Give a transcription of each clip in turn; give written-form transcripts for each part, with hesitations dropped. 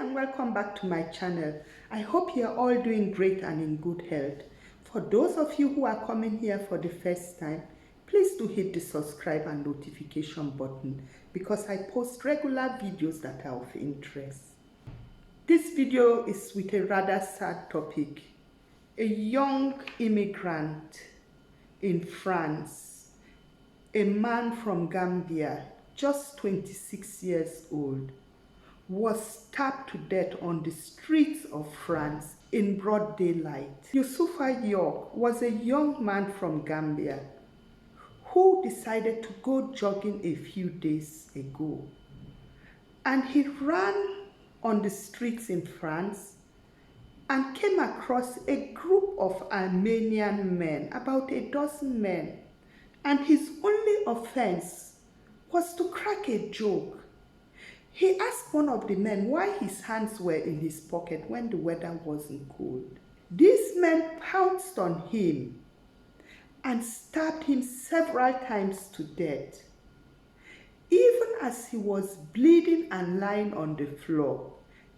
and welcome back to my channel. I hope you are all doing great and in good health. For those of you who are coming here for the first time, please do hit the subscribe and notification button because I post regular videos that are of interest. This video is with a rather sad topic. A young immigrant in France, a man from Gambia, just 26 years old, was stabbed to death on the streets of France in broad daylight. Youssoupha York was a young man from Gambia who decided to go jogging a few days ago. And he ran on the streets in France and came across a group of Armenian men, about a dozen men. And his only offense was to crack a joke. He asked one of the men why his hands were in his pocket when the weather wasn't cold. These men pounced on him and stabbed him several times to death. Even as he was bleeding and lying on the floor,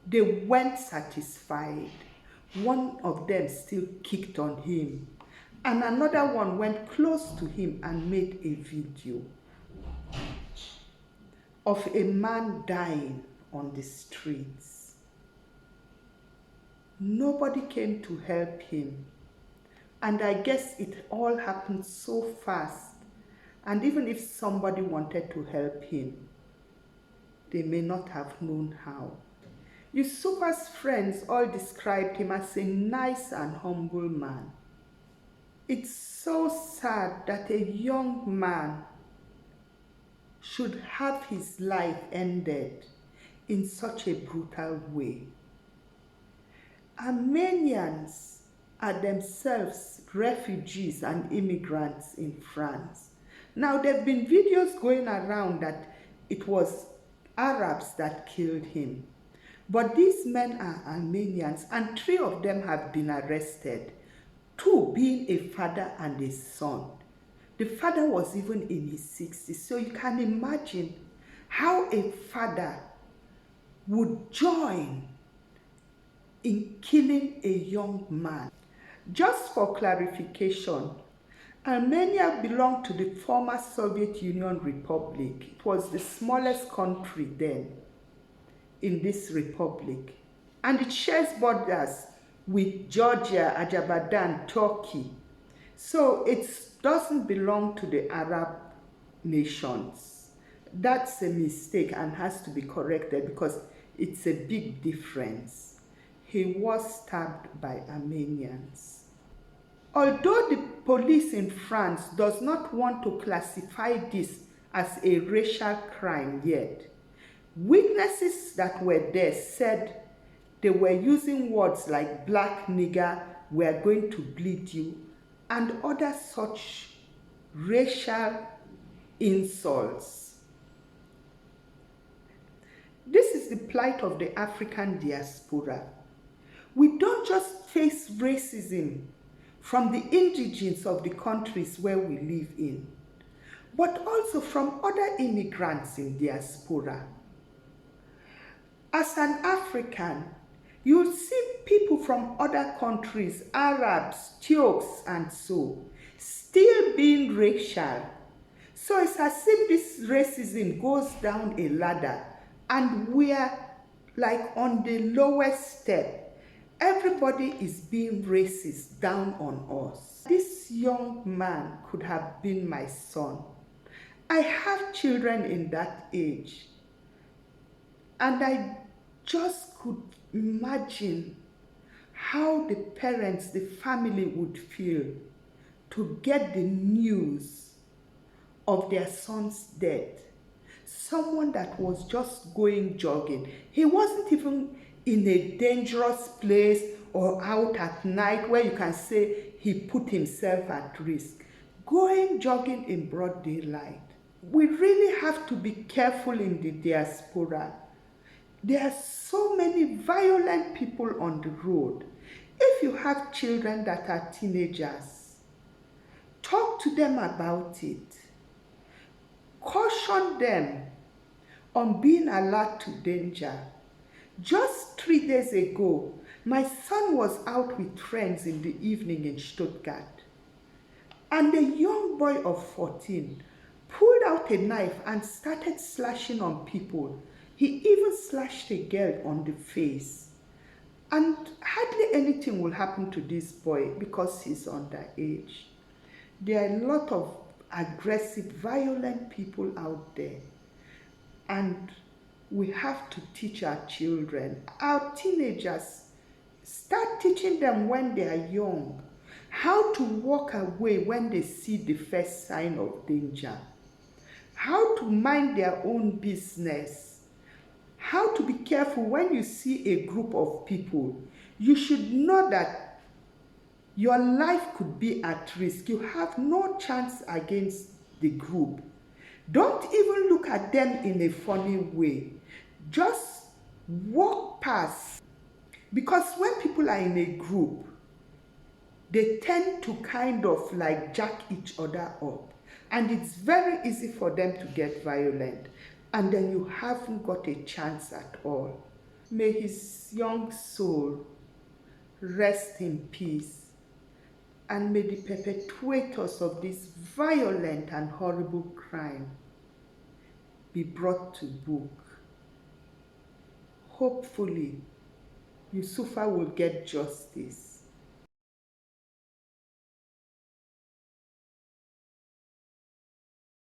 they weren't satisfied. One of them still kicked on him, and another one went close to him and made a video of a man dying on the streets. Nobody came to help him, and I guess it all happened so fast, and even if somebody wanted to help him, they may not have known how. Youssoupha's friends all described him as a nice and humble man. It's so sad that a young man should have his life ended in such a brutal way. Armenians are themselves refugees and immigrants in France. Now, there have been videos going around that it was Arabs that killed him. But these men are Armenians, and 3 of them have been arrested, 2 being a father and a son. The father was even in his 60s, so you can imagine how a father would join in killing a young man. Just for clarification, Armenia belonged to the former Soviet Union Republic. It was the smallest country then in this republic, and it shares borders with Georgia, Azerbaijan, Turkey. So it doesn't belong to the Arab nations. That's a mistake and has to be corrected because it's a big difference. He was stabbed by Armenians. Although the police in France does not want to classify this as a racial crime yet, witnesses that were there said they were using words like black nigger, we are going to bleed you, and other such racial insults. This is the plight of the African diaspora. We don't just face racism from the indigents of the countries where we live in, but also from other immigrants in diaspora. As an African, you'll see people from other countries, Arabs, Turks, and so, still being racial. So it's as if this racism goes down a ladder and we're like on the lowest step. Everybody is being racist down on us. This young man could have been my son. I have children in that age, and I just could imagine how the parents, the family would feel to get the news of their son's death. Someone that was just going jogging. He wasn't even in a dangerous place or out at night where you can say he put himself at risk. Going jogging in broad daylight. We really have to be careful in the diaspora. There are so many violent people on the road. If you have children that are teenagers, talk to them about it. Caution them on being alert to danger. Just 3 days ago, my son was out with friends in the evening in Stuttgart, and a young boy of 14 pulled out a knife and started slashing on people. He even slashed a girl on the face. And hardly anything will happen to this boy because he's underage. There are a lot of aggressive, violent people out there. And we have to teach our children, our teenagers, start teaching them when they are young, how to walk away when they see the first sign of danger, how to mind their own business, how to be careful when you see a group of people. You should know that your life could be at risk. You have no chance against the group. Don't even look at them in a funny way. Just walk past. Because when people are in a group, they tend to kind of like jack each other up. And it's very easy for them to get violent. And then you haven't got a chance at all. May his young soul rest in peace. And may the perpetrators of this violent and horrible crime be brought to book. Hopefully, Youssoupha will get justice.